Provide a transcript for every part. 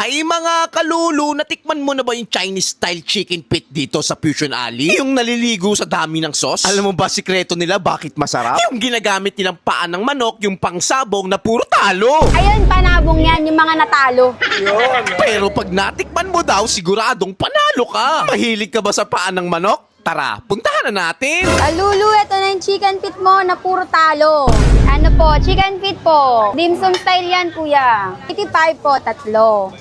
Hay mga kalulu, natikman mo na ba yung Chinese style chicken feet dito sa Fusion Alley? Yung naliligo sa dami ng sauce? Alam mo ba sikreto nila bakit masarap? Yung ginagamit nilang paan ng manok, yung pangsabong na puro talo. Ayun, panabong yan, yung mga natalo. Pero pag natikman mo daw, siguradong panalo ka. Mahilig ka ba sa paan ng manok? Tara, puntahan na natin. Kalulu, ito na yung chicken feet mo na puro talo. Ano po, chicken feet po. Dim sum style yan, kuya. 85 po, tatlo.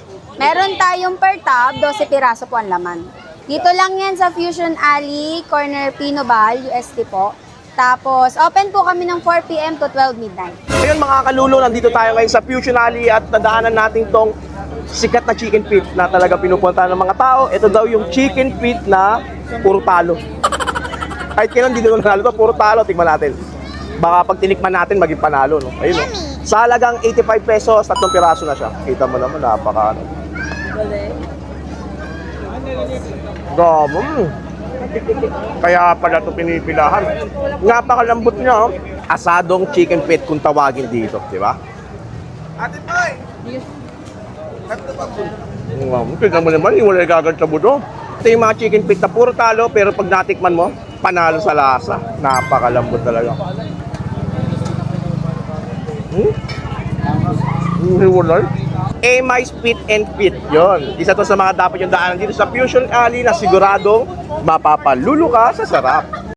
Meron tayong per tab, 12 piraso po ang laman. Dito lang yan sa Fusion Alley, corner Pinobal, UST po. Tapos, open po kami ng 4 p.m. to 12 midnight. Ngayon mga kalulo, nandito tayo ngayon sa Fusion Alley at nadaanan natin tong sikat na chicken feet na talaga pinupunta ng mga tao. Ito daw yung chicken feet na puro talo. Kahit kailan dito nanalo to, puro talo. Tingnan natin. Baka pag tinikman natin, maging panalo. No? Ayun, no? Sa halagang 85 pesos, 3 piraso na siya. Kita mo naman, napaka ano. Gamo. Kaya pala ito pinipilahan. Napakalambot niya. Oh. Asadong chicken feet kung tawagin dito, di ba? Ate Boy! Tignan mo naman, yung wala gagawin sa budo. Ito yung mga chicken feet na puro talo, pero pag natikman mo, panalo sa lasa. Napakalambot talaga. Hiwalay. Amy's Fit and Fit, yon. Isa to sa mga dapat yung daanan dito sa Fusion Alley na siguradong mapapalulu ka sa sarap.